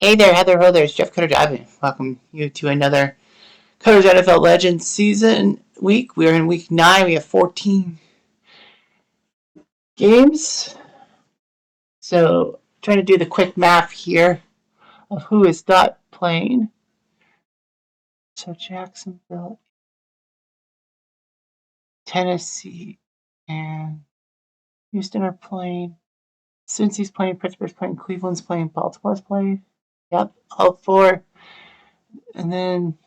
Hey there, Heather Ho, there's Jeff Cutter Diving. Welcome you to another Cutter's NFL Legends season week. We are in week 9. We have 14 games. So, trying to do the quick math here of who is not playing. So, Jacksonville, Tennessee, and Houston are playing. Cincy's playing, Pittsburgh's playing, Cleveland's playing, Baltimore's playing. Yep, all four. And then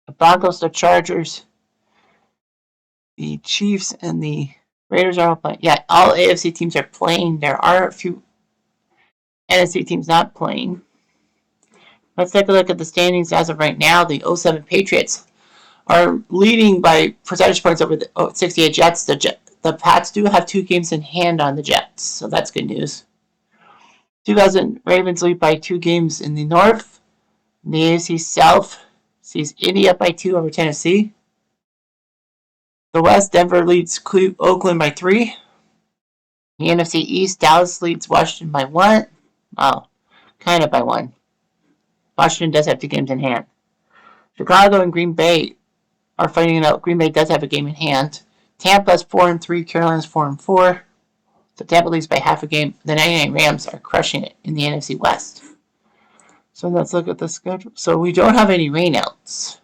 the Broncos, the Chargers, the Chiefs, and the Raiders are all playing. Yeah, all AFC teams are playing. There are a few NFC teams not playing. Let's take a look at the standings as of right now. The 07 Patriots are leading by percentage points over the 68 Jets. The Pats do have 2 games in hand on the Jets, so that's good news. 2000 Ravens lead by 2 games in the North. In the AFC South sees Indy up by 2 over Tennessee. The West, Denver leads Oakland by 3. The NFC East, Dallas leads Washington by 1. Well, kind of by 1. Washington does have 2 games in hand. Chicago and Green Bay are fighting it out. Green Bay does have a game in hand. Tampa's 4-3. Carolina's 4-4. So Tampa leads by half a game. The 99 Rams are crushing it in the NFC West. So let's look at the schedule. So we don't have any rainouts.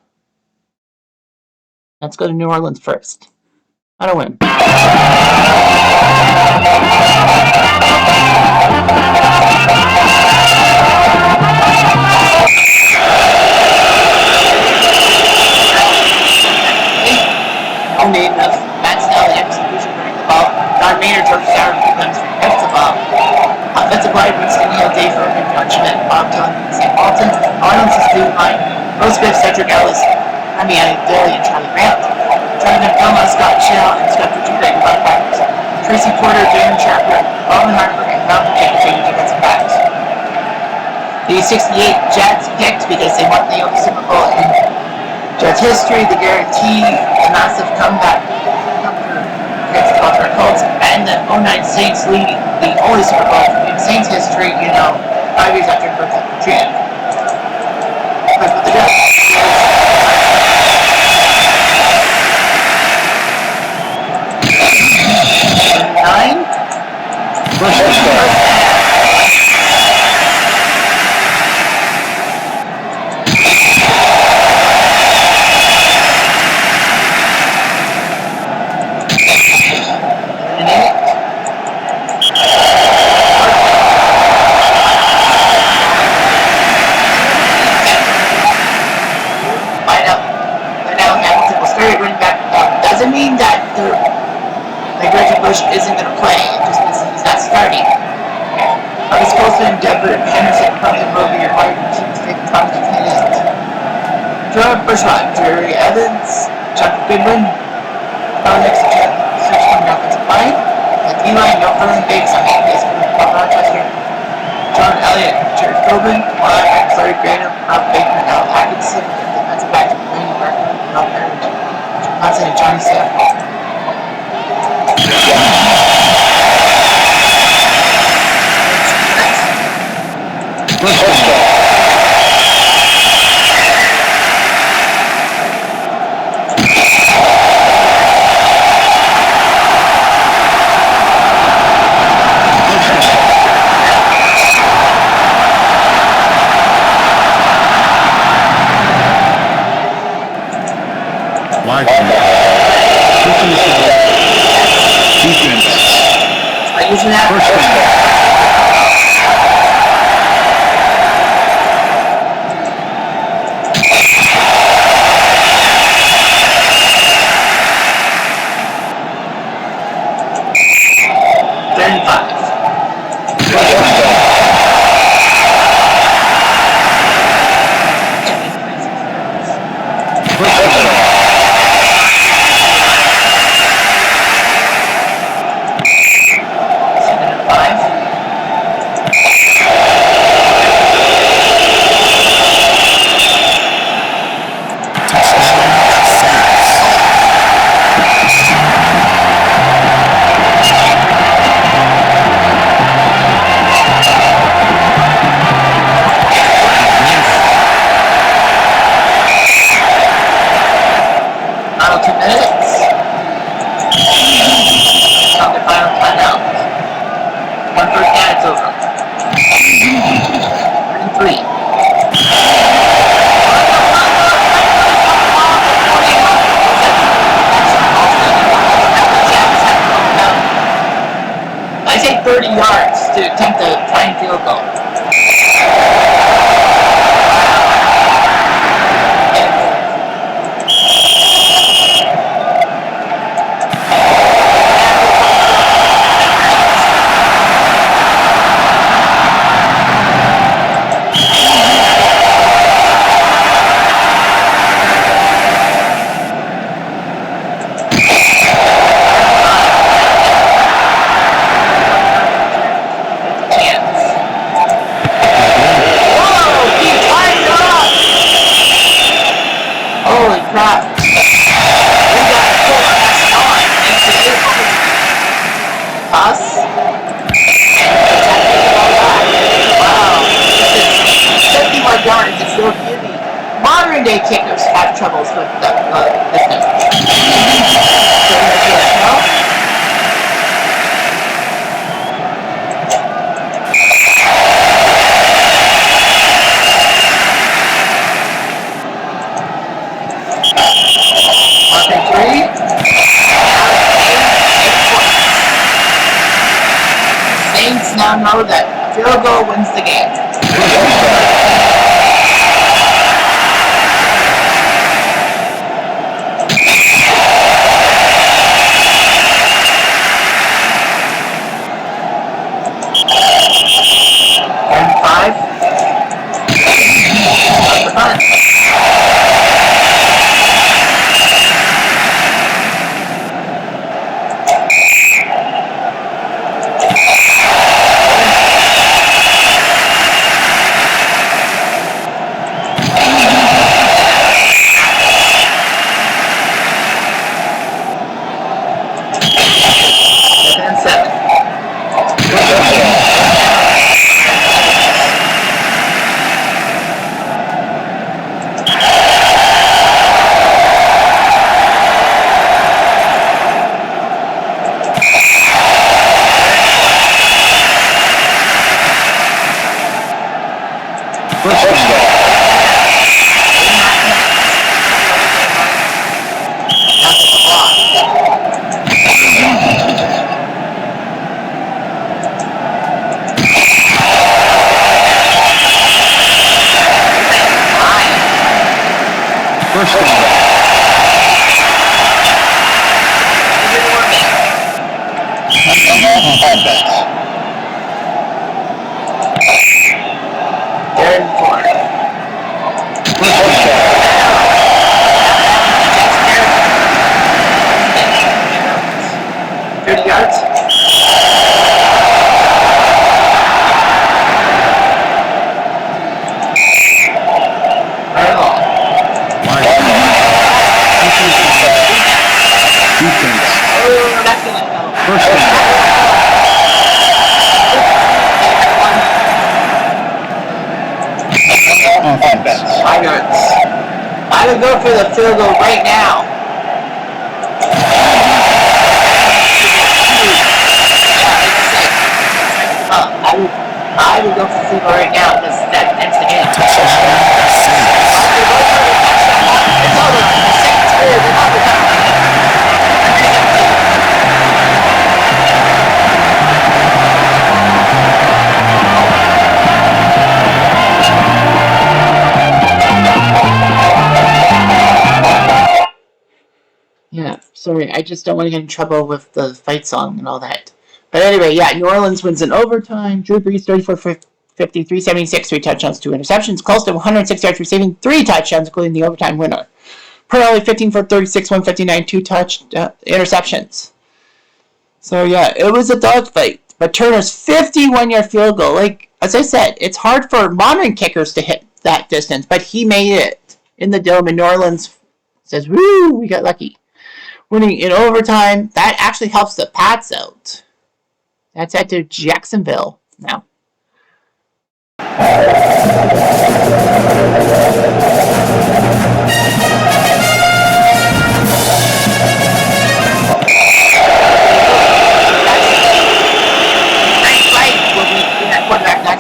Let's go to New Orleans first. On a win. No name of Matt Snell, the execution running the ball. Don Maynard, George Sauer becomes the ball. Offensive line, Winston Hill, Dave Furman, John Schmidt, Bob Dunn, Sam Walton. Arnold's is due line. Rose Smith, Cedric Ellis, Remy Daly, and Charlie Grant. Jonathan Thelma, Scott Shell, and Scott Virginia, and Bob Packers. Tracy Porter, Darren Chapman, Robin Harper, and Malcolm Jenkins are your defensive backs. The 68 Jets picked because they won the only Super Bowl in Jets history, the guarantee, the massive comeback against the Baltimore Colts, and the 09 Saints leading the only Super Bowl in Saints history, 5 years after birth of Katrina. But with the Jets, doesn't mean that Reggie Bush isn't going to play. It just means he's not starting. Travis Colson, Deborah Henderson, probably will be your wide receivers taking time to finish. Gerald Bushrock, Jerry Evans, Chuck Goodwin, Alex Search from the offensive line. With Eli, no Vernon Bates on Angus from Rochester. John Elliott, Jared Tobin, linebacker Larry Granum, Rob Bateman, Al Atkinson, defensive back Randy Martin, Rob Parrish. Johnson and Johnny Sample. Using that first 3. I say 30 yards to attempt a tying field goal. Holy crap. We got full on us. Wow. This is 50 more yards. It's no beauty. Modern day kickers have troubles with this thing. Saints now know that field goal wins the game. And 5. That's the punt. I would go for the field goal right now. I would go for the field goal right now because that's the game. It's over. The Saints scored in overtime. Yeah, sorry, I just don't want to get in trouble with the fight song and all that. But anyway, yeah, New Orleans wins in overtime. Drew Brees, 34 for 50, 376, 3 touchdowns, 2 interceptions. Close to 106 yards receiving, 3 touchdowns, including the overtime winner. Purley, 15 for 36, 159, 2 interceptions. So yeah, it was a dogfight. But Turner's 51-yard field goal, like, as I said, it's hard for modern kickers to hit that distance, but he made it in the dome, and New Orleans says, woo, we got lucky. Winning in overtime, that actually helps the Pats out. That's at to Jacksonville now.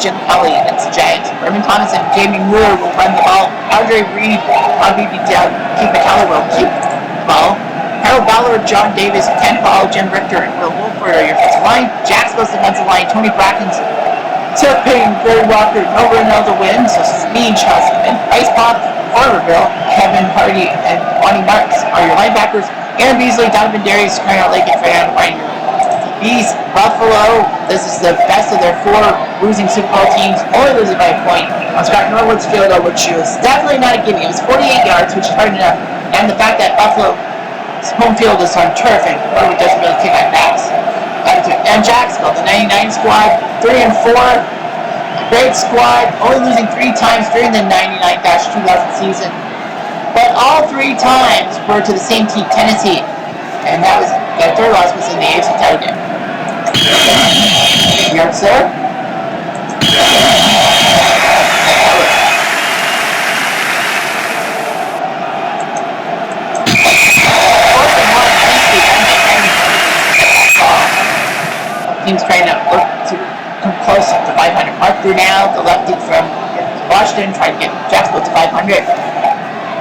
Jim Kelly against the Jags. Irvin Thomas and Jamie Moore will run the ball. Andre Reed, Bobby down. Keith McKellar will keep the ball. Harold Ballard, John Davis, Ken Paul, Jim Richter, and Will Wolford are your offensive line. Jacksonville's defensive line, Tony Brackens, Seth Payne, Gary Walker, Nova Ronaldo wins. So Speed, Chelsea, Ice Pop, Farmerville, Kevin Hardy, and Bonnie Marks are your linebackers. Aaron Beasley, Donovan Darius, Grant Lake, and Fran Ryan. Beast, Buffalo, this is the best of their 4 losing Super Bowl teams, only losing by a point on Scott Norwood's field, which was definitely not a gimme. It was 48 yards, which is hard enough, and the fact that Buffalo's home field is on turf and Norwood doesn't really kick on pass. And Jacksonville, the 99 squad, 3-4, great squad, only losing 3 times during the 99-2000 season, but all 3 times were to the same team, Tennessee, and that was their third loss was in the AFC title game. Yard, sir. Teams trying to look to come close to 500. Mark Brunel, the lefty from Washington, trying to get Jacksonville to 500.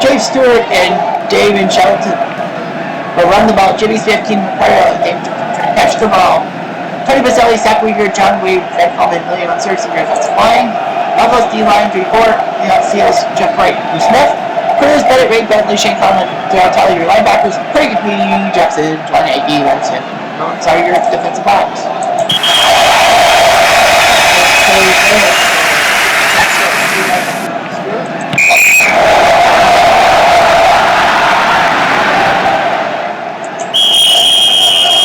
Jay Stewart and David Shelton will run the ball. Jimmy Smith, Keenan McCarroll, and catch the ball. Tony Baselli, Zach Weaver, John Wade, Fred Coleman, William Unserks, and your offensive line. Buffalo's D-line, 3-4, Seals, Jeff Wright, Bruce Smith. Cruz, Bennett, Ray Bentley, Shane Conlon, Darrell Talley, your linebackers. Craig McNeely, Jackson, John Agee, Larson. Those are your defensive backs.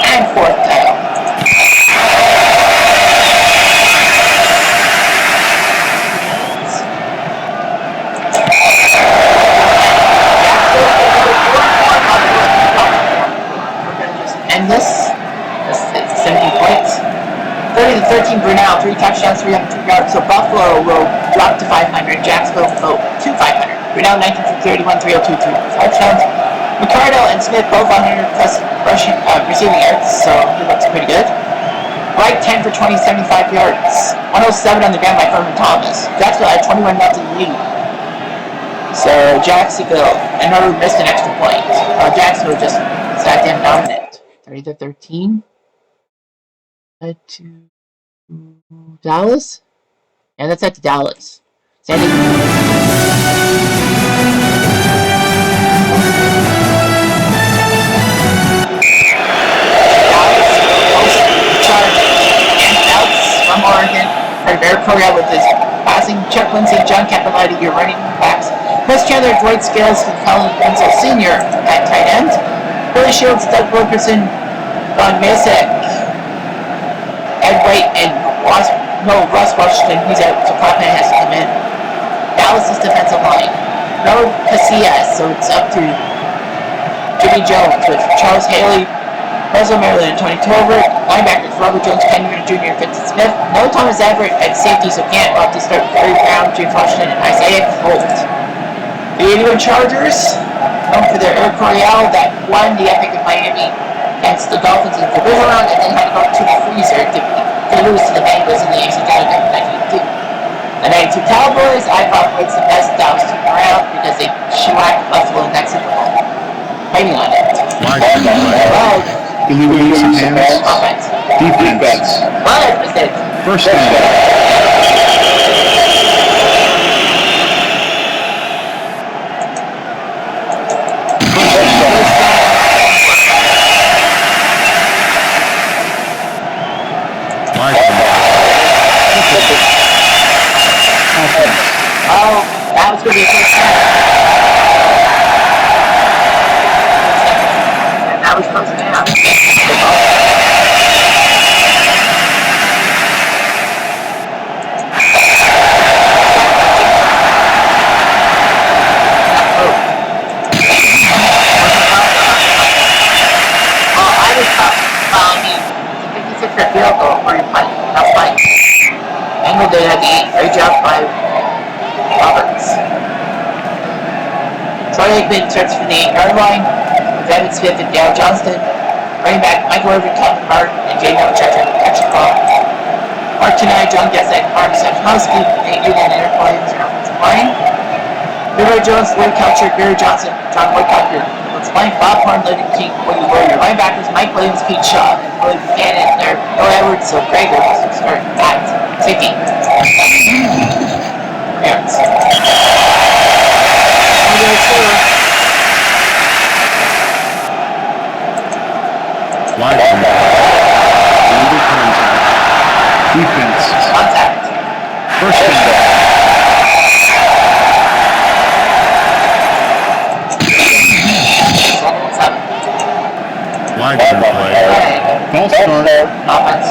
And 4th down. And this is 70 points. 30-13 Brunel, 3 touchdowns, 302 yards. So Buffalo will drop to 500. Jacksonville will go to 500. Brunel 19 for 31, 302, 3 touchdowns. McCardle and Smith both 100 plus receiving yards, so he looks pretty good. Wright 10 for 20, 75 yards. 107 on the ground by Irvin Thomas. Jacksonville had 21-0 lead. So Jacksonville, in order to miss an extra point, Jacksonville just sat them dominant. 30-13. To Dallas? Yeah, that's at Dallas. Sandy. From Oregon, Eric Correa with his passing, Chuck Lindsey, John Capilotti, your running backs, Chris Chandler, Dwight Scales, and Colin Wenzel Sr. at tight end, Billy Shields, Doug Wilkerson, Don Masek, Ed White, and Russ Washington, he's out, so Kaufman has to come in. Dallas' defensive line, Raul Casillas, so it's up to Jimmy Jones with Charles Haley, Russell Maryland, and Tony Tolbert. Linebackers, Robert Jones, Ken Newton Jr., Vincent Smith. No Thomas Everett at safety, so can't opt to start Gary Brown, James Washington, and Isaiah Holt. The 81 Chargers, known for their Eric Coryell that won the Epic of Miami against the Dolphins in the division round, and then had to go to the freezer to lose to the Bengals in the AFC title game in 1982. The 92 Cowboys, I thought was the best Dallas team around because they shellacked Buffalo in that Super Bowl. Waiting on it. Illegal use of hands. Offense. Defense. But mistake. First down. Oh, that was going to be a good start. And that was close down. I was up. It's a 56er field goal where you're playing. Not playing. Angle did have the great job by Roberts. Troy Aikman starts from the 8-yard line with Evan Smith and Dale Johnston. Running back Michael Irvin, Calvin Martin, and Jay Novacek catch the ball. Mark Kenai, John Gesick, Mark Sapkowski, Nate Newton, and Eric Williams are offensive line. Leroy Jones, Lloyd Coucher, Gary Johnson, John Woodcock, your offensive line. Bob Horn, Lyndon King, Woody Warrior, linebackers, Mike Williams, Pete Shaw, and Willie Buchanan, there, no Edwards, so Greg will start at safety. Parents. Line illegal contact. Defense. Contact. First down. Line play. False start. Offense.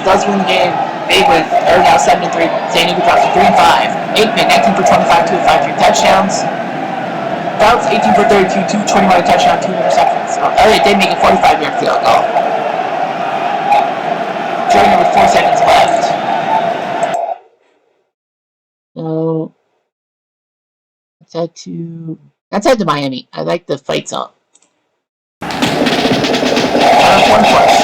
Does win the game. They win. They're now 7-3. San Diego drops to 3-5. Aikman 19 for 25, 2 of 5, 3 touchdowns. Fouts 18 for 32, 221 touchdown, 2 interceptions. So Elliott did make a 45-yard field goal. Jordan with 4 seconds left. So let's head to Miami. I like the fight zone. One push.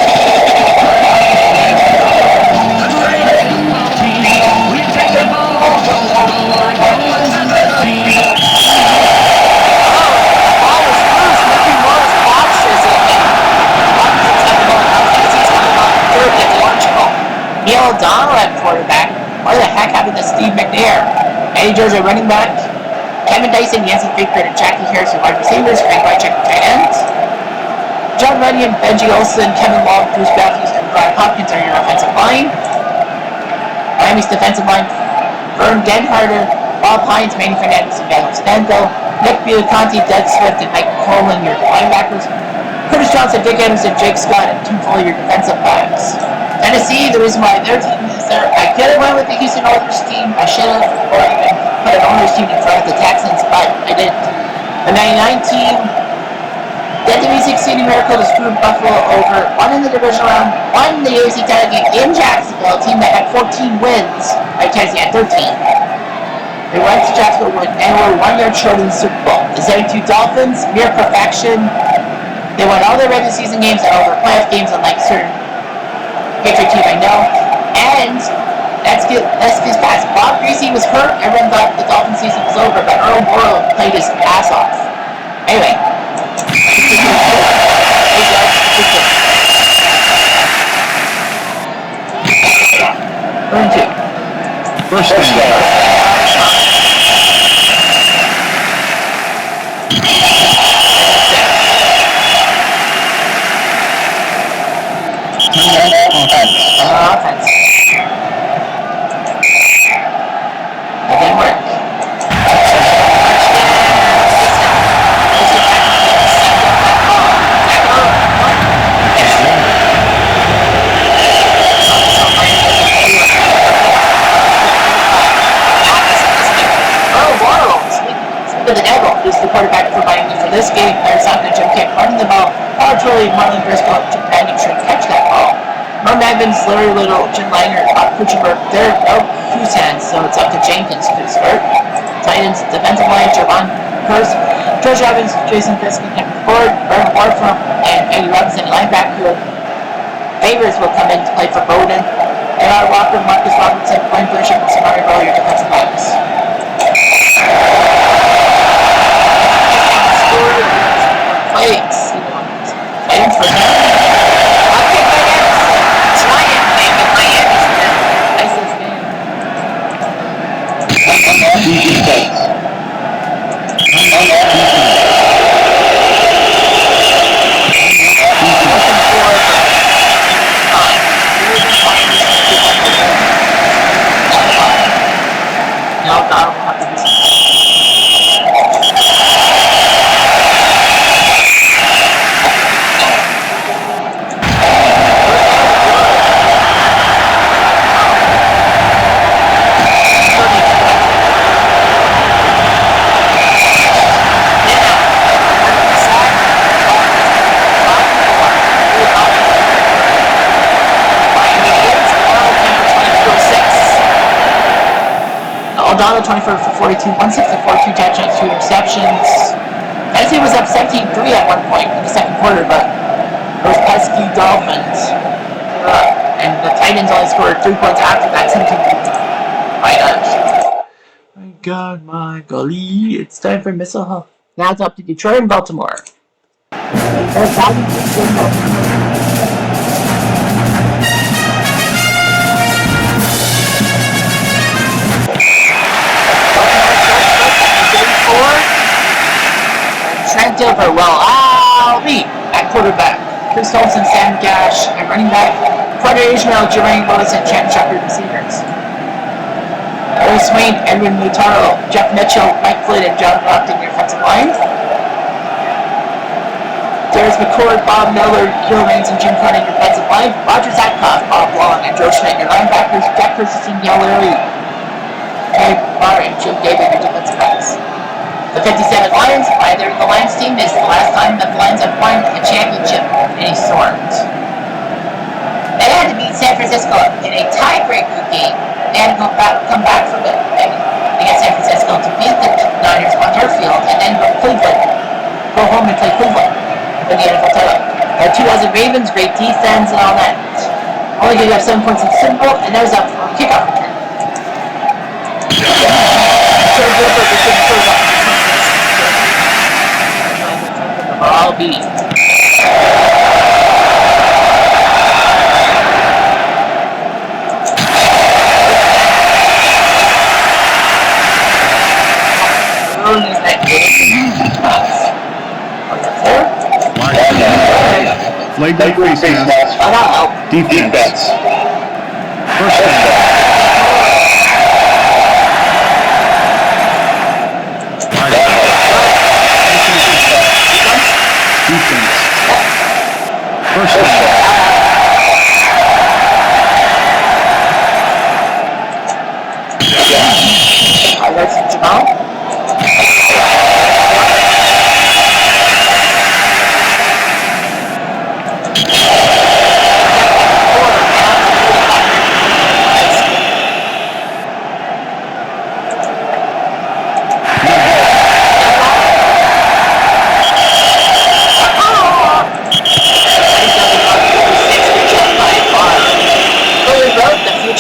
Neil O'Donnell at quarterback. What the heck happened to Steve McNair? Eddie George at running back. Kevin Dyson, Yancey Baker, and Jackie Harris at wide receivers. Frank Wycheck at tight ends. John Runyon, Benji Olsen, Kevin Long, Bruce Matthews, and Brian Hopkins are your offensive line. Miami's defensive line. Vern Denharder, Bob Hines, Manny Fernandez, and Daniel Stanko. Nick Buicanti, Doug Swift, and Mike Coleman, your linebackers. Curtis Johnson, Dick Anderson, Jake Scott, and Tim Foley, your defensive backs. Tennessee, the reason why their team is there, I could have went with the Houston Oilers team, I should have, or even put an Oilers team in front of the Texans, but I didn't. The 99 team, the Music City Miracle to screw Buffalo over, won in the division round, won the AFC title game in Jacksonville, a team that had 14 wins, like Tennessee had 13. They went to Jacksonville and were 1 year short in the Super Bowl. The 72 Dolphins, mere perfection. They won all their regular season games and all their playoff games, unlike certain Patriot team I know. And let's get past. Bob Greasy was hurt. Everyone thought the Dolphin season was over, but Earl Morrall played his ass off. Anyway. Burn 2. First down. Offense. That didn't work. Speaking of the devil, who's the quarterback for Miami for this game, Larry Sanka, Jim Camp running the ball. eventually Marlon Driscoll took advantage to catch that ball. Norm Evans, Larry Little, Jim Langer, Bob Kuchenberg, they're out whose hands, so it's up to Jenkins to start. Titans defensive line, Javon Curse, George Evans, Jason Fisk, Henry Ford, Brian Warfrom, and Eddie Robinson, linebacker. Favors will come in to play for Bowden. A.R. Walker, Marcus Robinson, Glenn Bishop, and Samari Ball, your defensive backs. Plays. Titans for now. I'll kick my ass. Giant baby, Miami's the nicest game. Defense. No, Donald will have to do O'Donnell 24 for 42, 164, 2 touchdowns, 2 interceptions. Tennessee was up 17-3 at one point in the second quarter, but those pesky Dolphins and the Titans only scored 3 points after that, 17-3. My God, my golly. It's time for Missile Hall. Now it's up to Detroit and Baltimore. Trent Dilfer, at quarterback. Chris Olsen, Sam Gash, at running back. Carter Ishmael, Jermaine Lewis, and Chan Shepard receivers. Larry Swain, Edwin Mutaro, Jeff Mitchell, Mike Flynn, and John Brockton, your offensive line. Darius McCord, Bob Miller, Gil Raines, and Jim Carney, your defensive line. Roger Zatkoff, Bob Long, and Joe Schmidt, your linebackers. Jack Christensen, Yale Larry, Ted Barr, and Jim David, your defensive backs. The 57 Lions, either the Lions team, this is the last time that the Lions have won a championship of any sort. They had to beat San Francisco in a tiebreaker game. They had to come back from it against San Francisco to beat the Niners on their field, and then go home and play Cleveland for the NFL title. 2000 Ravens, great defense and all that. Only gave up 7 points in Super Bowl, and that was up for a kickoff return. I'll be. Flagrant face mask. Defense. First down. First down. Highlights from Jamal.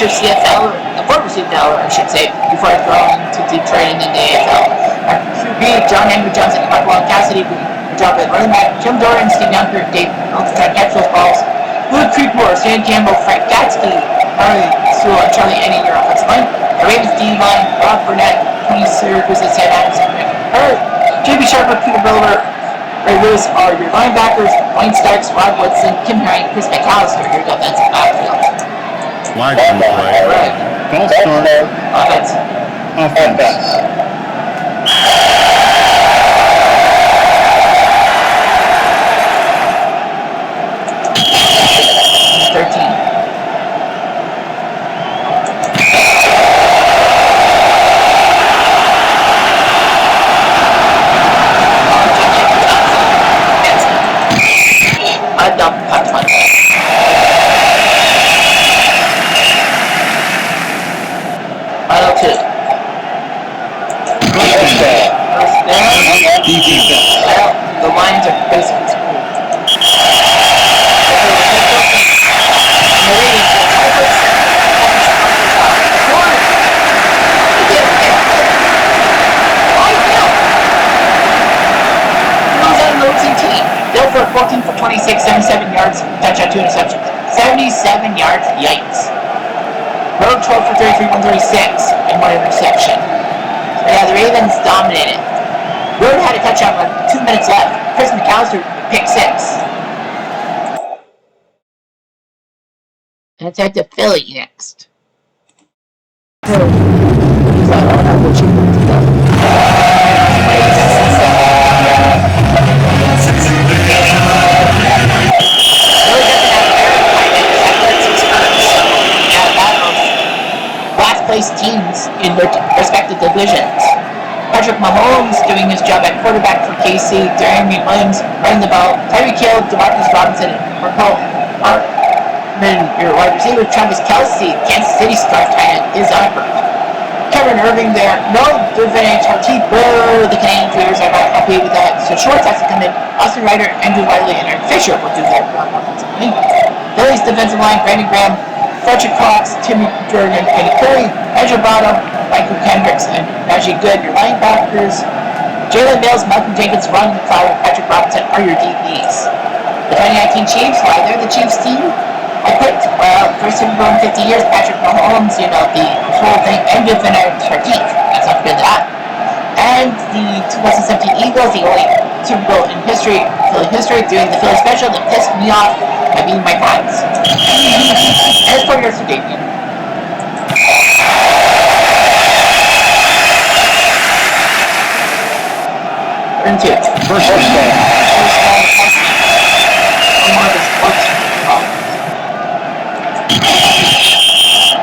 CFL, the former CFL, I should say, before going to Detroit and then the AFL. At QB, John Henry Johnson, Mark Cassidy, good job at running back. Jim Doran, Steve Younker, Dave Milton, try to catch those balls. Louis Creekmore, Stan Campbell, Frank Gatsky, Harley Sewell, and Charlie Enning, your offensive line. The Ravens D-line, Rob Burnett, Tony Syracuse, and Sam Adams, and Rick Hurt. JB Sharper, Peter Buller, Ray Lewis are your linebackers. Wayne Starks, Rod Woodson, Kim Herring, Chris McAllister, your defensive backfield. Flag on the play. False start. Offense. Offense. 14 for 26, 77 yards, touchdown, 2 interceptions. 77 yards, yikes. Road 12 for 33, 136, and 1 interception. So yeah, the Ravens dominated. Road had a touchdown with 2 minutes left. Chris McAllister pick 6. Let's head to Philly next. Last place teams in their respective divisions. Patrick Mahomes doing his job at quarterback for KC, Darian Williams running the ball, Tyreek Hill, DeMarcus Robinson, and Hartman, your wide receiver, Travis Kelce, Kansas City star tight end, is Eifert. Kevin Irving there, no Devin Tartib Burr, the Canadian players are not happy with that, so Schwartz has to come in, Austin Ryder, Andrew Wiley, and Aaron Fisher will do their job offensively. Philly's defensive line, Brandon Graham, Fletcher Cox, Timmy Jordan, Kenny Curry, Andrew Bottom, Michael Kendricks, and Najee Good, your linebackers. Jalen Mills, Malcolm Jenkins, Ron McLeod, and Patrick Robinson are your DBs. The 2019 Chiefs, why they're the Chiefs team? I picked, first Super Bowl in 50 years, Patrick Mahomes, the whole thing, and Devin Tartib. That's not good, that. And the 2017 Eagles, the only Super Bowl in history, Philly history, doing the Philly special that pissed me off by being my pants. As for your Damien. Turn 2. First down.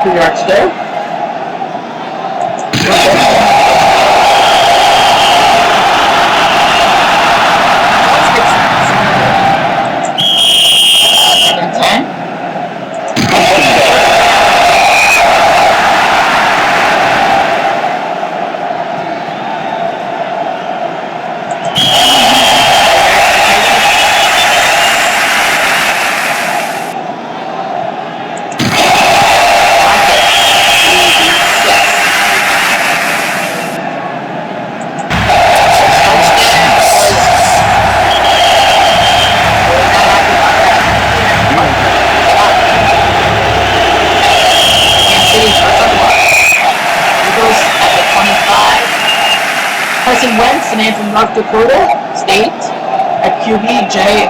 2 yards there. And 10. Carson Wentz, the man from North Dakota State. At QB, Jay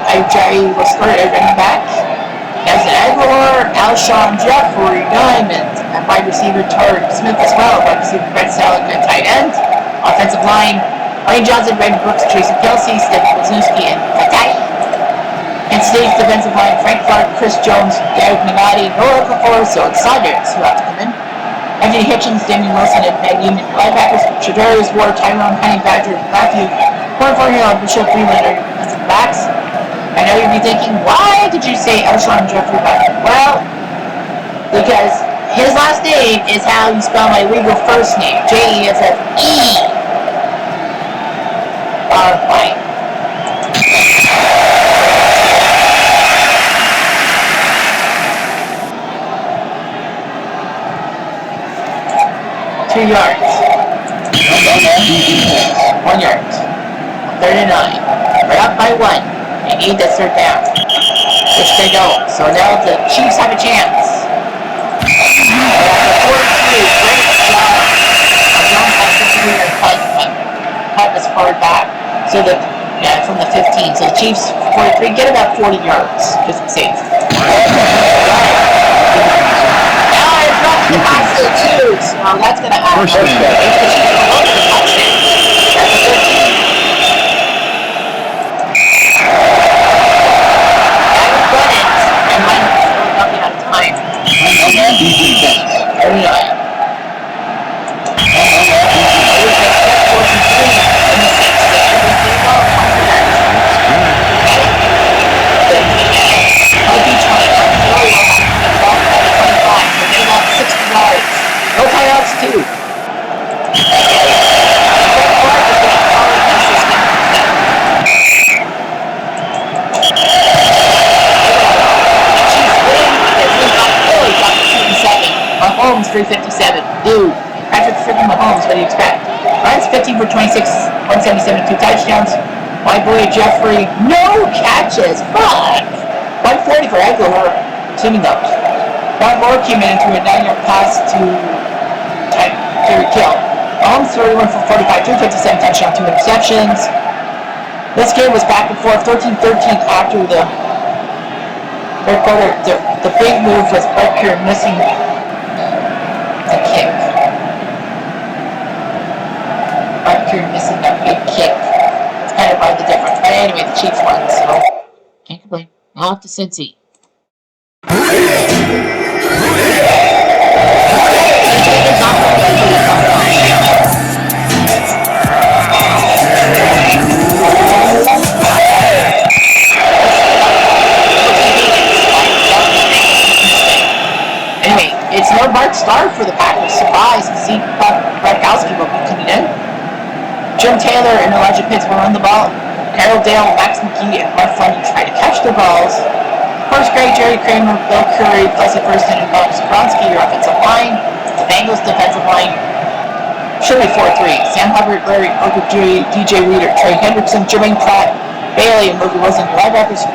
was started at running back. Nelson Aguilar, Alshon Jeffrey, Diamond. At wide receiver, Tarek Smith as well. Wide receiver, Brett Salek at tight end. Offensive line, Wayne Johnson, Brandon Brooks, Tracy Kelsey, Stephen Wisniewski, and Fatai. And State's defensive line, Frank Clark, Chris Jones, Derek Minati, Noah Okafor, so it's Saunders who have to come in. Anthony Hitchens, Damian Wilson, and Meg Newman, linebackers, Shadarius Ward, Tyrone, Honey Badger, Matthew, Cornforhill, and Bishop Freeland are your defensive backs. I know you'll be thinking, why did you say Alshon Jeffrey back? Well, because his last name is how you spell my legal first name, Jefffe. Fine. $2 yards. 1 yard. 39. We're up by 1. They need this third down. Which they don't. So now the Chiefs have a chance. We're at the 42. Great job. Jones has 63-yard cut as far back. So from the 15. So the Chiefs 43 get about 40 yards. Just to be safe. The pass too, so that's going to happen. First down. And mine is running out of time. 39. No timeouts too. Mahomes 357. Dude, Patrick freaking Mahomes, what do you expect? Ryan's 15 for 26, 177, 2 touchdowns. My boy Jeffrey, no catches. Fuck. 140 for Aguilar, teaming up. One more came in through a 9-yard pass to Terry Kill. Mahomes 31 for 45, 257 touchdown, 2 interceptions. This game was back and forth, 13-13 after the third quarter. The big move was Butker missing the kick. Butker missing that big kick. It's kind of by the difference. But anyway, the Chiefs won, so can't complain. Now off to Cincy. Anyway, it's no Bart Starr for the Packers. Surprise, Zeke Gronkowski will be coming in. Jim Taylor and Elijah Pitts will run the ball. Harold Dale, Max McGee, and Mark Fleming try to catch the balls. First grade, Jerry Kramer, Bill Curry, Plessy Thurston, and Bob Skronsky, your offensive line. The Bengals defensive line should be 4-3. Sam Hubbard, Larry Ogletree, DJ Reader, Trey Hendrickson, Jermaine Pratt, Bailey, and Mookie Wilson, linebackers.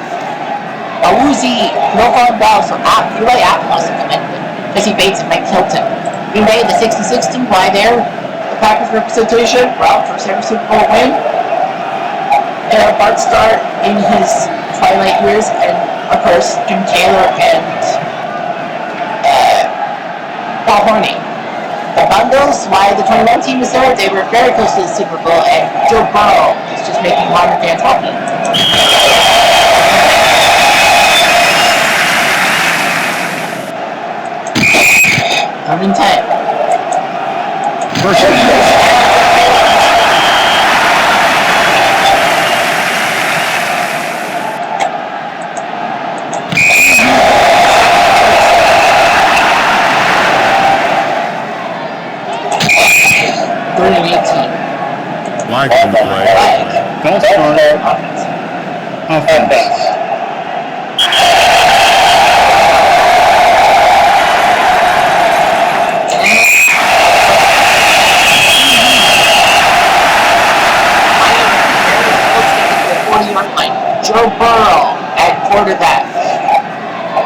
Awuzie, Wilford Bell, so Eli Apple must have come in with Jesse Bates and Mike Hilton. We made the 60-60. Why there? The Packers representation, well, first ever Super Bowl win. Bart Starr in his twilight years, and of course Jim Taylor and Paul Horney. The Bundles, why the 21 team is there, they were very close to the Super Bowl, and Joe Burrow is just making modern fans happy. 110. First down. Flag from play. False start. Offense. Joe Burrow at quarterback.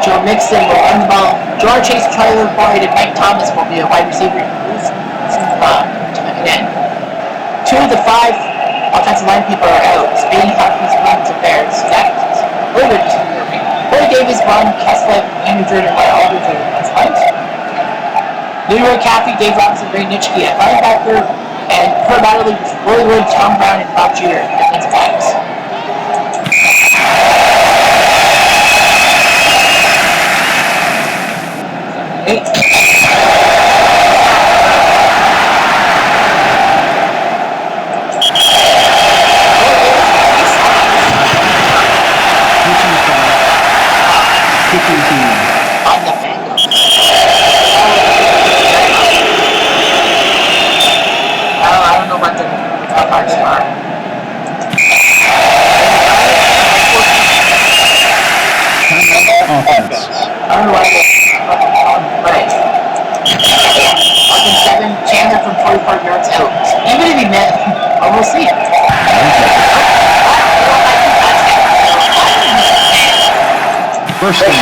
Joe Mixon will run the ball. George Chase, Tyler Boyd, and Mike Thomas will be a wide receiver. Again. 2 of the 5 offensive line people are out. Spady, Hopkins, Williams, and Bears. That's really good. Corey Davis, Ron Kesslett, Andrew Jordan, and Aldridge are the lines. Leroy Caffey, Dave Robinson, Ray Nitschke at linebacker, and Herb Adderley, Willie Wood, Tom Brown, and Bob Jeter at defensive backs. On the Bengals. I don't know what the parts are. Offense. I don't know what right. Fucking 7, Chandler from 44 yards out. Even if he met, we'll see. First down.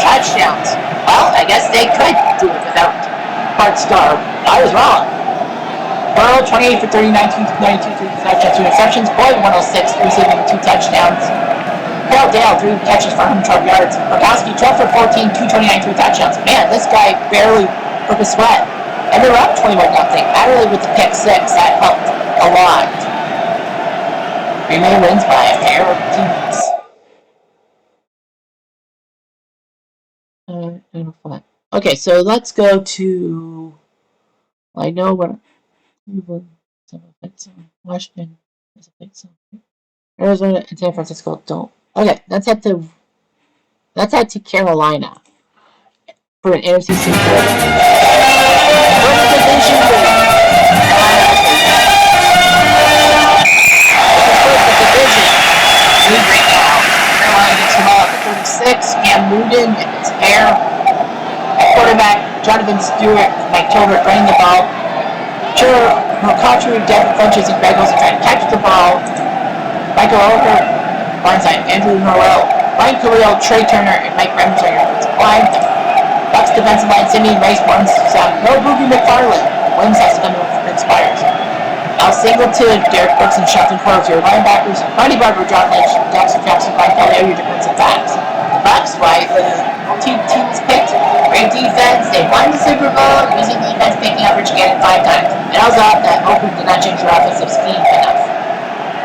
Touchdowns. Well, I guess they could do it without Bart Starr. I was wrong. Burrow, 28 for 30, 19 for 92, 3 touchdowns, 2 interceptions. Boyd, 106, receiving 2 touchdowns. Harold Dale, 3 catches for 112 yards. Gronkowski, 12 for 14, 229, 3 touchdowns. Man, this guy barely broke a sweat. And they were up 21-0. Adderley with the pick 6, that helped a lot. Green Bay wins by a pair of teams. Okay, so let's go to. I know what Washington, Arizona, and San Francisco don't. Okay, let's head to Carolina for an NFC Super Bowl. 6, Cam Newton and his hair. At quarterback, Jonathan Stewart and Mike Tolbert running the ball. Sure, McCautry, Devin Funches, and Bengals are trying to catch the ball. Michael Oliver, Barnside, Andrew Norwell, Ryan Khalil, Trey Turner, and Mike Remington are your offensive line. Bucks defensive line, Simeon Rice, Barnes, no Boogie McFarland. Williams has to come over for expires. Al Singleton, Derek Brooks, and Shelton Forbes, your linebackers. Ronnie Barber, John Lynch, Jackson Jackson, Ryan Kelly are your defensive backs. Bucks, why the teams picked. Great defense. They won the Super Bowl using defense picking average again 5 times. And I was off that Oakland did not change your offensive scheme enough.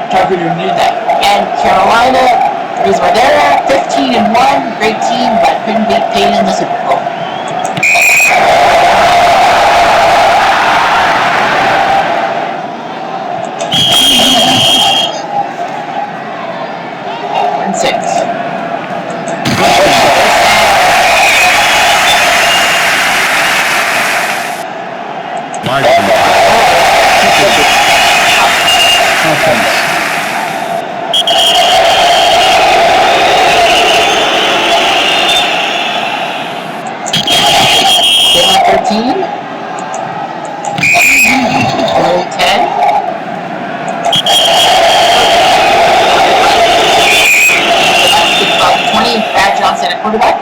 Carpenter knew that. And Carolina, the reason why they're at 15-1, great team, but couldn't beat Payton in the Super Bowl. And 6. Offense. 13. 10. 20. Brad Johnson at quarterback.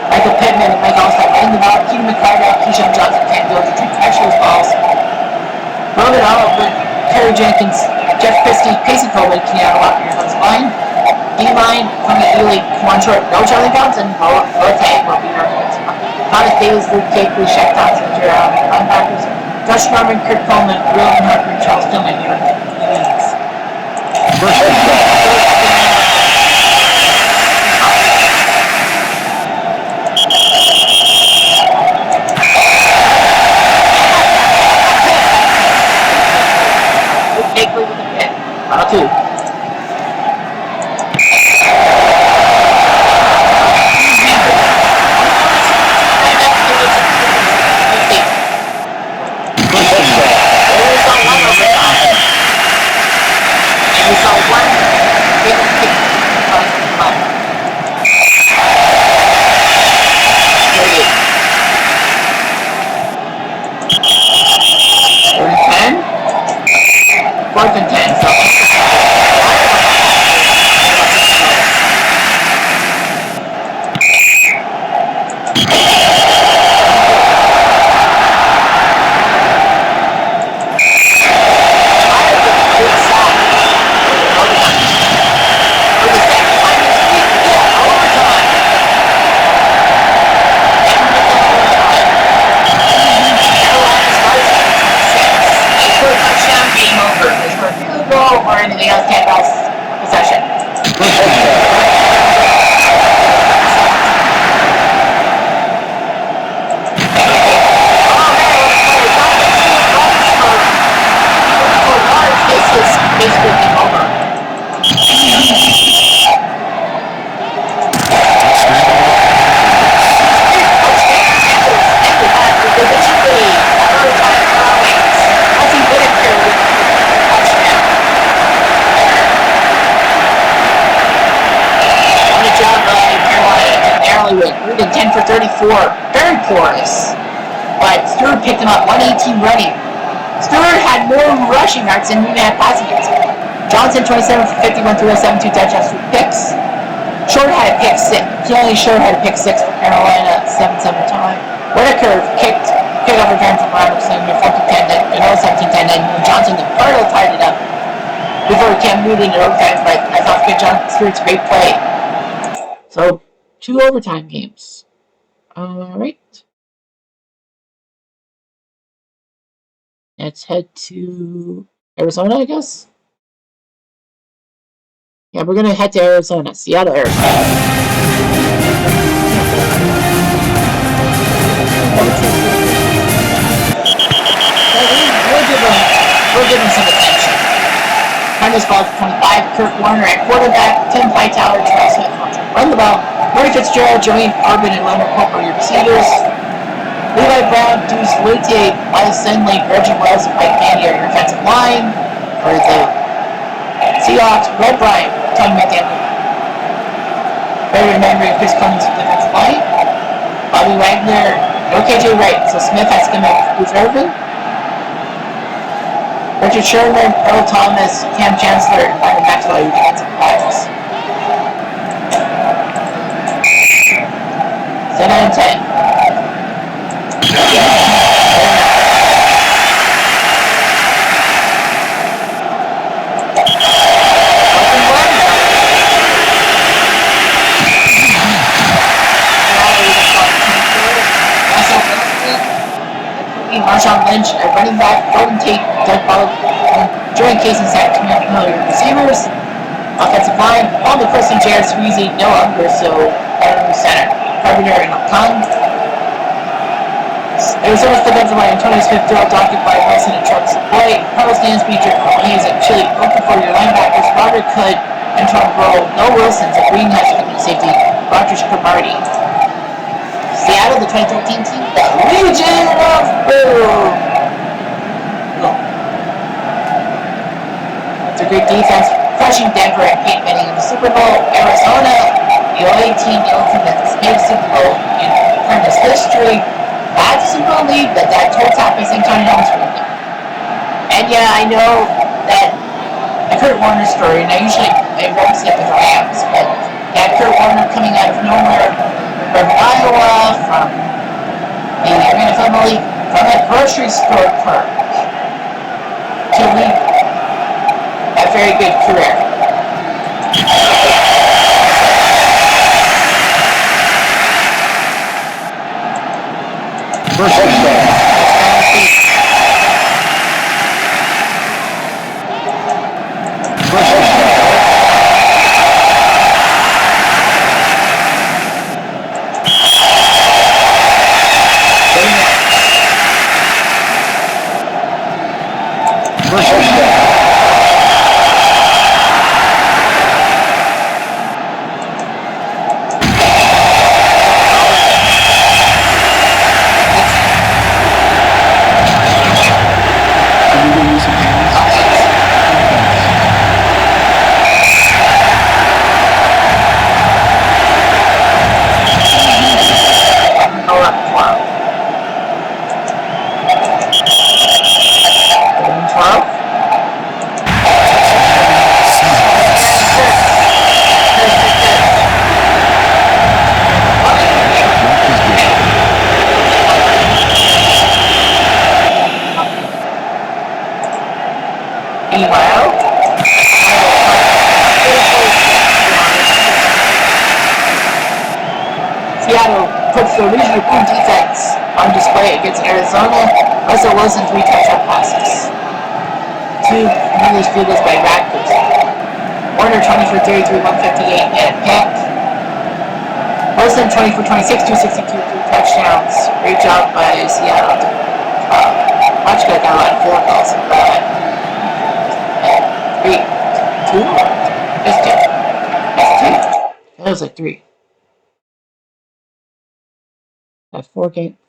Michael Pittman and Mike Allstott running the ball. Keaton McCardell, Keyshawn Johnson can't do it to catch those balls. Roman Oliver, Kerry Jenkins, Jeff Christie, Casey Coleman, Keanu Walker, your offensive line. D-line, Tony Ely, Quan Short, no Charlie Johnson, Rotate will be your offensive line. Thomas Davis, Luke Kuechly, Shaq Thompson, your linebackers. Josh Norman, Kirk Coleman, William Harper, and Charles Tillman, your leads. Kuechly with the pick. 2. Fourth and 10. So or anything else can't pass possession. This is basically game over. Rudin 10 for 34, very porous, but Stewart picked him up, 118 running. Stewart had more rushing yards than Newman had passing yards. Johnson 27 for 51, 307, 2 touchdowns, 3 picks. Short had a pick 6. Only Short had a pick 6 for Carolina, 7-7 time. Whitaker kicked off return from Robertson, 14-10, 17-10, and Johnson the Cardinal tied it up before Cam Newton in overtime, but I thought John Stewart's great play. So 2 overtime games. Alright. Let's head to Arizona, I guess. Yeah, we're gonna head to Arizona. Seattle, Arizona. We'll give him some attention. Cardinals ball 25, Kurt Warner at quarterback, Tim Hightower, Charles Smith run the ball. Murray Fitzgerald, Jermaine Corbin, and Leonard Pope are your receivers. Levi Brown, Deuce Leutier, Miles Sindley, Reggie Wells, and Mike Mandy are your offensive line. For the Seahawks, Red Bryant, Tony McDaniel, Barry and Chris Clemens with defensive line. Bobby Wagner, no KJ Wright, so Smith has to come out with Irvin. Richard Sherman, Earl Thomas, Cam Chancellor, and Brandon Maxwell, defensive backs. 7 out of 10. Marshawn Lynch at running back, Golden Tate, Doug Ball, Jordan Casey, Zach Miller, receivers. Offensive line, all the Christian Jared Sweezy, no Unger, so center. Carpenter and Khan. Arizona's defensive line, Antonio Smith, Daryl Dockett, Brian Wilson, and Charles Boyd. Carlos Dance, Beecher, Hayes, and Chili. Open for your linebackers, Robert Could, Antoine Burrow, no Wilson, so Green has to come in safety, Rogers Cromartie. Seattle, the 2013 team, the Legion of Boom. It's a great defense, crushing Denver and Peyton Manning in the Super Bowl. Arizona, the 08 team, the ultimate made Super Bowl in Cardinals history. Not the Super Bowl lead, but that toe tap by St. Johnny Helms for them. And yeah, I know that the Kurt Warner story, and I represent the Rams, but that Kurt Warner coming out of nowhere from Iowa, from the Arena family, from a grocery store clerk to lead a very good career. First down. Seattle puts the original Boom defense on display against Arizona. Russell Wilson 3 touchdown passes. 2 English field goals by Radcliffe. Warner 20 for 33, 158, and a pick. Wilson 20 for 26, 262, 3 touchdowns. Great job by Seattle. Watchka got a lot of field goals. 3, 2, just 2. That's 2. That was like 3. I have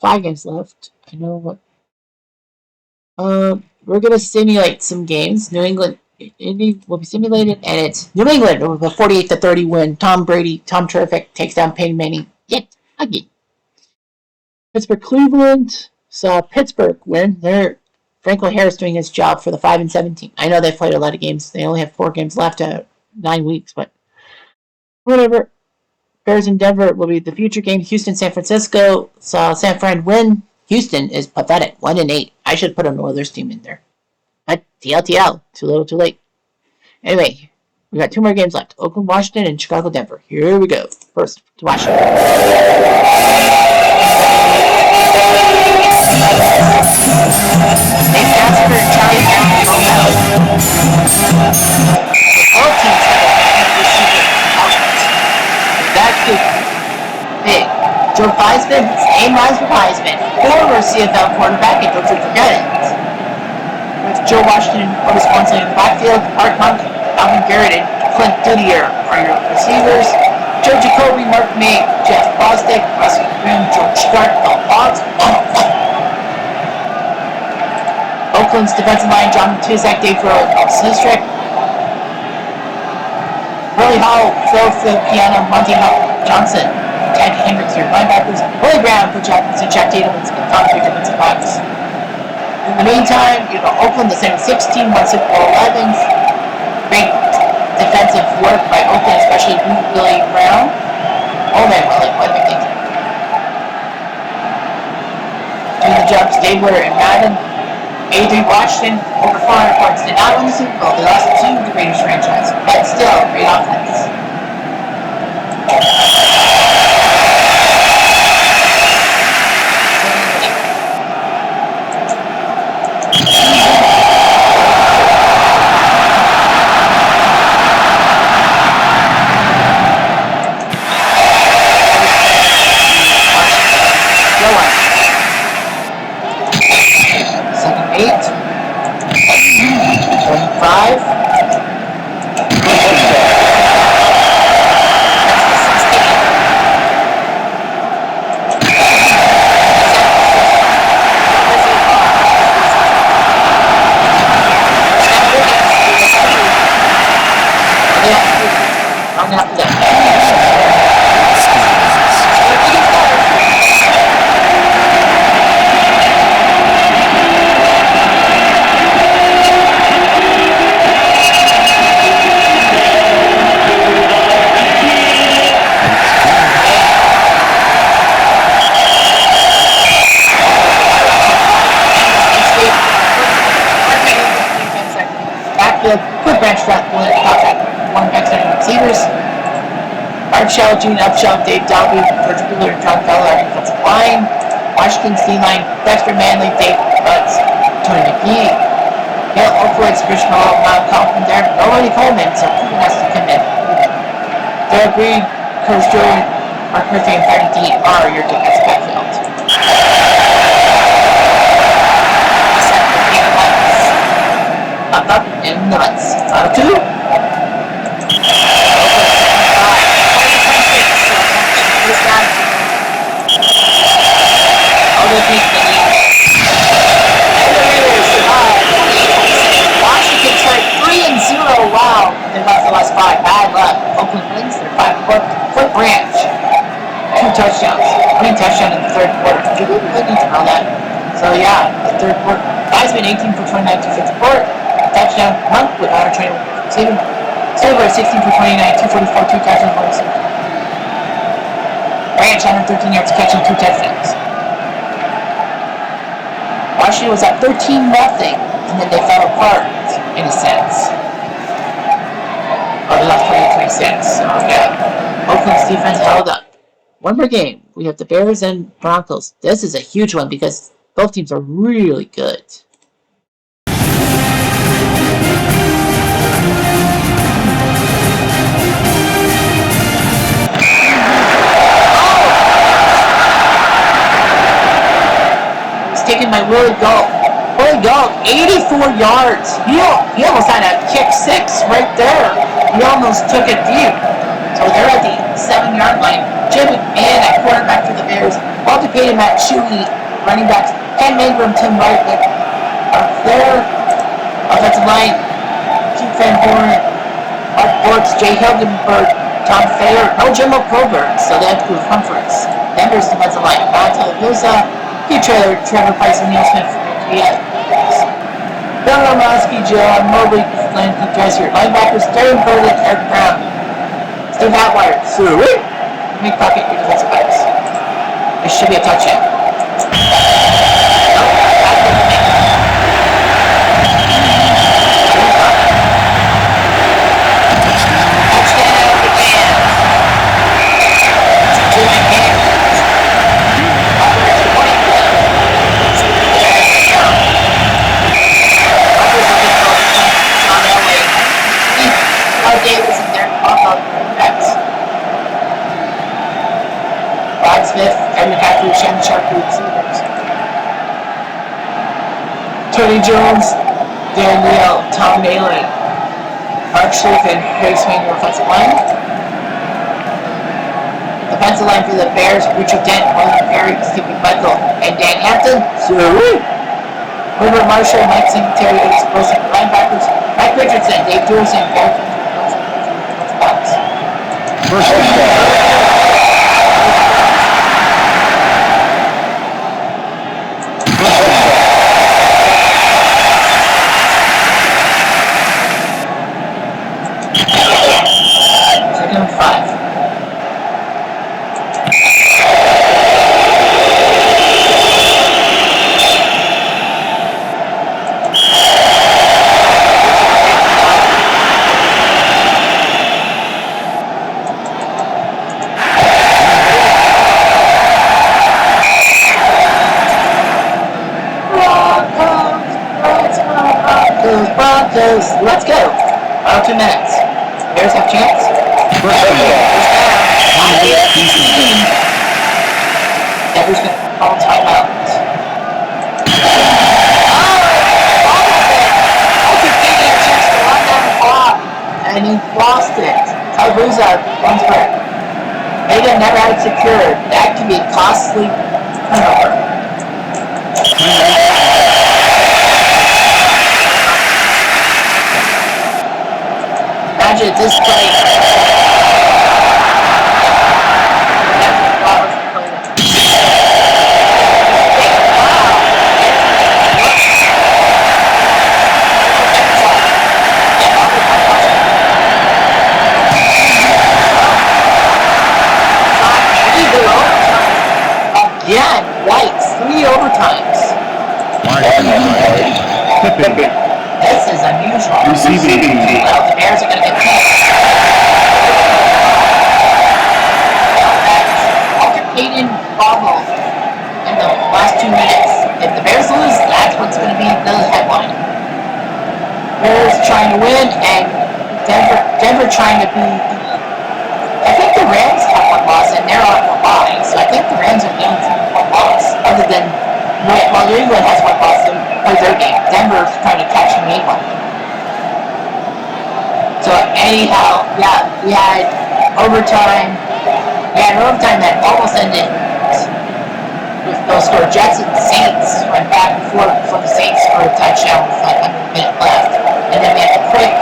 5 games left. I know what. We're gonna simulate some games. New England, Indy will be simulated, and it's New England with a 48-30 win. Tom Terrific takes down Peyton Manning yet again. Pittsburgh, Cleveland saw Pittsburgh win. Franklin Harris doing his job for the 5-17. I know they've played a lot of games. They only have 4 games left out 9 weeks, but whatever. Bears in Denver will be the future game. Houston, San Francisco saw San Fran win. Houston is pathetic, 1-8. I should put an Oilers team in there. But TLTL, too little, too late. Anyway, we got 2 more games left. Oakland, Washington, and Chicago, Denver. Here we go. First, to Washington. Nate Casper and Charlie Brown roll out. Both teams have a receiving outlet. That's big. Joe Theismann, his name rhymes with Heisman. Former CFL quarterback, and don't you forget it. With Joe Washington, Otis Swanson in the backfield, Art Monk, Alvin Garrett, and Clint Didier are your receivers. Joe Jacoby, Mark May, Jeff Bostic, Russell Grimm, George Stark, the Hawks. Oakland's defensive line, John Tuzak, Dave Rowe, and Bob Sistrick. Willie Hall, Phil Piano, Monty Johnson, Ted Hendricks, your linebackers. Willie Brown, Coach Atkinson, Jack Tatum, and Tom Baker, defensive backs. In the meantime, Oakland, the same 16, 1 Super Bowl 11. Great defensive work by Oakland, especially Willie Brown. Oh man, Willie, what am I thinking? Doing the job, Stabler and Madden. 83 Washington, over 400 points. Did not win the Super Bowl. They lost to the Raiders franchise, but still, great offense. Quick bench strap, one back center receivers. Art Shell, Gene Upshell, Dave Dalby, George Bueller, John Feller, defensive line. Washington D-line, Dexter Manley, Dave Butts, Tony McGee. Gail Oakwood, Rich Mall, Mount Coleman there. Nobody Coleman, so Coogan has to come in. Derek Reed, Curtis Jordan, Mark Murphy, and Patty D are your defensive backfield. Up and nuts. Out of 2. Washington tried 3-0. Wow. They lost the last 5. Bad luck. Oakland wins their 5-4 branch. 2 touchdowns. 1 touchdown in the third quarter. You really need to know that. So yeah, the third quarter. Guys been 18 for 29, 254. Touchdown, Monk with honor training receiving. Silver 16 for 29, 244, 2 touchdowns, 1 receiver. Branch 113 yards catching 2 touchdowns. Washington was at 13-0, and then they fell apart in a sense. Or they lost 23-6. So yeah, Oakland's defense held up. One more game. We have the Bears and Broncos. This is a huge one because both teams are really good. Taking by Willie Gault. Willie Gault, 84 yards. He almost had a kick 6 right there. He almost took it deep. So they're at the 7-yard line. Jim McMahon at quarterback for the Bears. Walter Payton, Matt Shuey, running backs. Ken Mangrum, Tim Wright are there. Offensive line, Keith Van Horn, Mark Bortz, Jay Hilgenberg, Tom Thayer. No Jim Coburn, so they have to do conference. Denver's defensive line, Montel Musa. Hugh Trailer, Trevor Price, and Neil Smith for the Bill Romanowski, John Mobley, Landon Dressier, linebackers, Darren Burley, Eric Brown, Steve Atwater, Mick Puckett, your defensive backs. This should be a touchdown. Davis and Derek Carl backs. Rod Smith, Kevin McCaffrey, Shannon Sharp, receivers. Tony Jones, Dan Neal, Tom Maley, Mark Schliff, and Harry Swain, your offensive line. Defensive line for the Bears, Richard Dent, William Perry, Steve McMichael, and Dan Hampton. Herbert Marshall, Mike Singletary, Ace Wilson, linebackers, Mike Richardson, Dave Jewison, Barry. First down. goes, let's go. About 2 minutes. Bears have chance. First down. First down. Denver's going to call timeout. And he lost it. Tabuza runs for it. Vega never had it secured. That could be a costly turnover. Imagine at this play. Again, Whites, 3 overtimes. Tipping. This is unusual. Receiving team. Well, the Bears are going to get tipped. Walter Payton fumble in the last 2 minutes. If the Bears lose, that's what's going to be the headline. Bears trying to win, and Denver trying to be. I think the Rams have 1 loss, and they're on 1 bye. So I think the Rams are the only team with 1 loss, other than New England has 1 loss and plays their game. Denver's trying to catch New England. So anyhow, yeah, we had overtime. We had an overtime that almost ended with no score. Jets and Saints went back and forth before the Saints scored a touchdown with like 1 minute left, and then we had a quick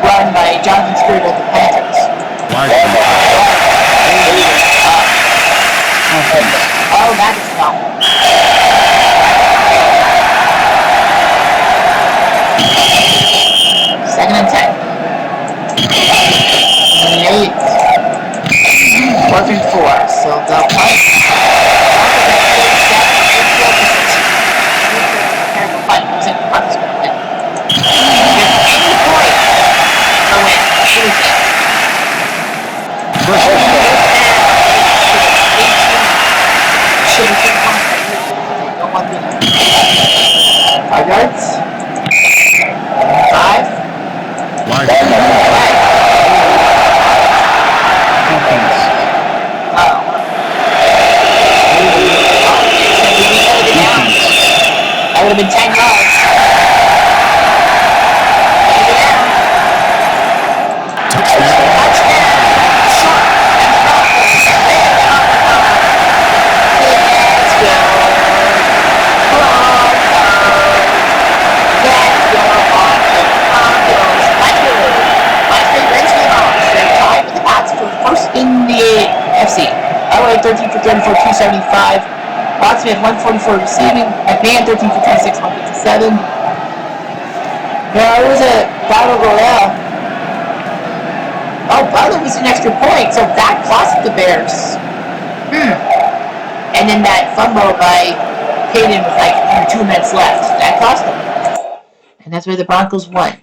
run by Jonathan Stewart of the Panthers. Oh, that is no. Second and 10. And 8. 4th and 4. So they'll punt. Five yards. 5. That would have been 10 yards. In the AFC. Elway 13 for 34, 275. Watson had 144 receiving. McMahon 13 for 26, 157. There was a battle royale. Oh, Butler was an extra point, so that cost the Bears. And then that fumble by Payton with like 2 minutes left. That cost them. And that's where the Broncos won.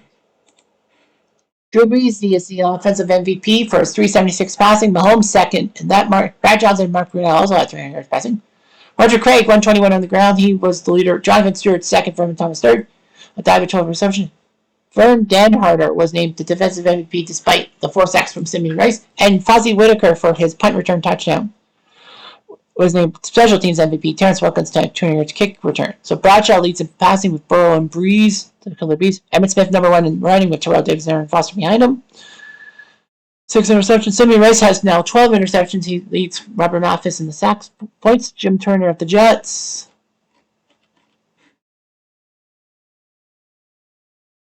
Drew Brees is the offensive MVP for his 376 passing. Mahomes second, and that Brad Johnson and Mark Brunell also had 300 yards passing. Roger Craig 121 on the ground. He was the leader. Jonathan Stewart second. Vernon Thomas third. A dive at 12 reception. Vern Danharder was named the defensive MVP despite the 4 sacks from Simeon Rice, and Fozzie Whitaker for his punt return touchdown was named special teams MVP. Terrence Wilkins 200 yards kick return. So Bradshaw leads in passing with Burrow and Breeze, the killer bees. Emmitt Smith number 1 in running with Terrell Davis and Aaron Foster behind him. 6 interceptions. Simeon Rice has now 12 interceptions. He leads Robert Mathis in the sacks points. Jim Turner of the Jets.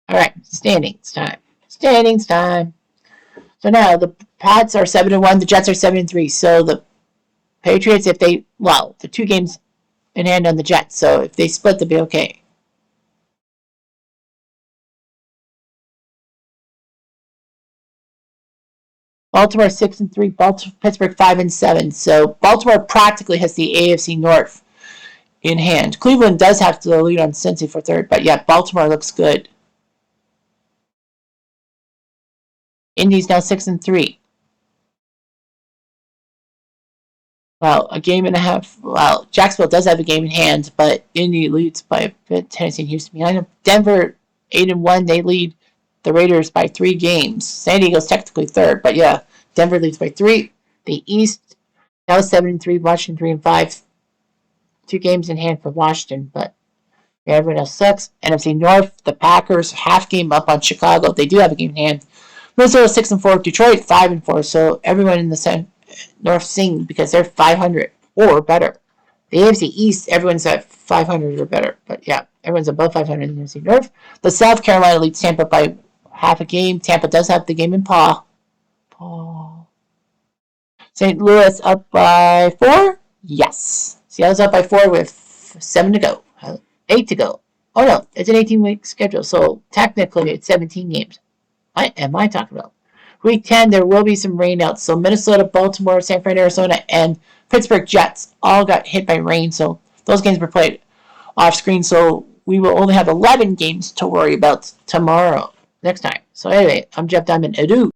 All right, standings time. Standings time. So now the Pats are 7-1. The Jets are 7-3. So the Patriots, if they, well, the 2 games in hand on the Jets. So if they split, they'll be okay. Baltimore 6-3. Pittsburgh 5-7. So Baltimore practically has the AFC North in hand. Cleveland does have the lead on Cincy for 3rd, but yeah, Baltimore looks good. Indy's now 6-3. Well, a game and a half. Well, Jacksonville does have a game in hand, but Indy leads by a bit. Tennessee and Houston behind them. Denver 8-1. They lead the Raiders by 3 games. San Diego's technically third, but yeah, Denver leads by 3. The East now 7-3. Washington 3-5. 2 games in hand for Washington, but yeah, everyone else sucks. NFC North, the Packers half game up on Chicago. They do have a game in hand. Minnesota 6-4. Detroit 5-4. So everyone in the North sing because they're 500 or better. The AFC East, everyone's at 500 or better. But yeah, everyone's above 500 in the AFC North. The South Carolina leads Tampa by half a game. Tampa does have the game in paw. St. Louis up by 4? Yes. Seattle's up by 4 with 7 to go. 8 to go. Oh no, it's an 18-week schedule, so technically it's 17 games. What am I talking about? Week 10, there will be some rainouts. So Minnesota, Baltimore, San Fran, Arizona, and Pittsburgh Jets all got hit by rain. So those games were played off screen. So we will only have 11 games to worry about tomorrow, next time. So anyway, I'm Jeff Diamond. Adieu.